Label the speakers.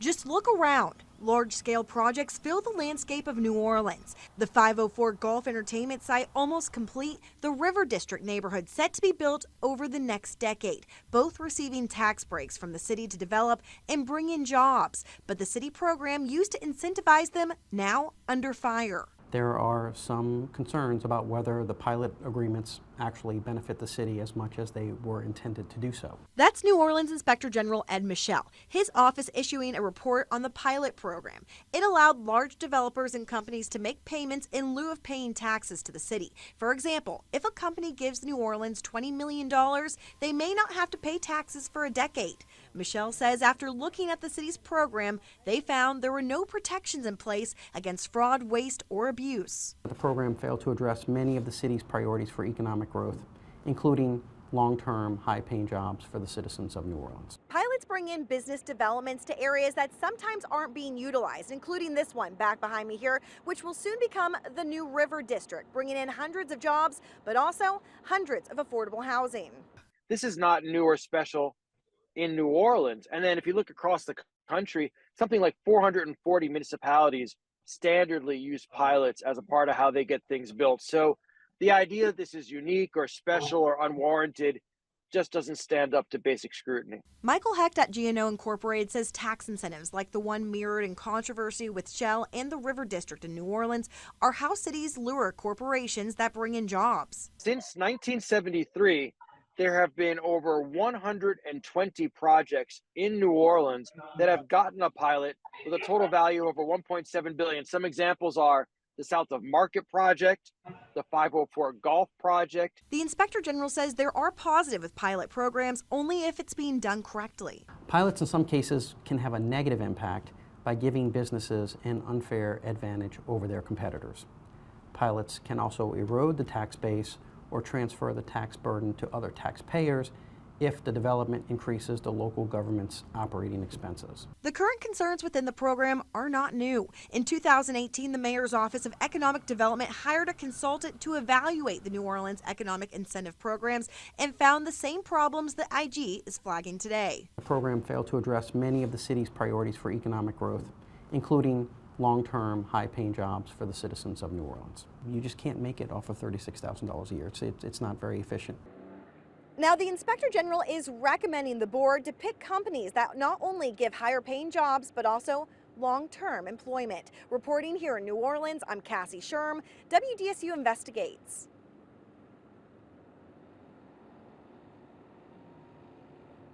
Speaker 1: Just look around. Large-scale projects fill the landscape of New Orleans. The 504 Golf Entertainment site almost complete, the River District neighborhood set to be built over the next decade, both receiving tax breaks from the city to develop and bring in jobs. But the city program used to incentivize them now under fire.
Speaker 2: There are some concerns about whether the pilot agreements actually benefit the city as much as they were intended to do so.
Speaker 1: That's New Orleans Inspector General Ed Michel, his office issuing a report on the pilot program. It allowed large developers and companies to make payments in lieu of paying taxes to the city. For example, if a company gives New Orleans $20 million, they may not have to pay taxes for a decade. Michel says after looking at the city's program, they found there were no protections in place against fraud, waste, or abuse.
Speaker 2: The program failed to address many of the city's priorities for economic growth, including long-term, high-paying jobs for the citizens of New Orleans.
Speaker 1: Pilots bring in business developments to areas that sometimes aren't being utilized, including this one back behind me here, which will soon become the new River District, bringing in hundreds of jobs, but also hundreds of affordable housing.
Speaker 3: This is not new or special in New Orleans. And then if you look across the country, something like 440 municipalities standardly use pilots as a part of how they get things built. So the idea that this is unique or special or unwarranted just doesn't stand up to basic scrutiny.
Speaker 1: Michael Hecht at GNO Incorporated says tax incentives like the one mirrored in controversy with Shell and the River District in New Orleans are how cities lure corporations that bring in jobs.
Speaker 3: Since 1973, there have been over 120 projects in New Orleans that have gotten a pilot with a total value of over $1.7 billion. Some examples are the South of Market project, the 504 Golf project.
Speaker 1: The Inspector General says there are positive with pilot programs only if it's being done correctly.
Speaker 2: Pilots in some cases can have a negative impact by giving businesses an unfair advantage over their competitors. Pilots can also erode the tax base or transfer the tax burden to other taxpayers if the development increases the local government's operating expenses.
Speaker 1: The current concerns within the program are not new. In 2018, the Mayor's Office of Economic Development hired a consultant to evaluate the New Orleans economic incentive programs and found the same problems that IG is flagging today.
Speaker 2: The program failed to address many of the city's priorities for economic growth, including long-term, high-paying jobs for the citizens of New Orleans. You just can't make it off of $36,000 a year. It's not very efficient.
Speaker 1: Now, the Inspector General is recommending the board to pick companies that not only give higher paying jobs, but also long-term employment. Reporting here in New Orleans, I'm Cassie Sherm, WDSU Investigates.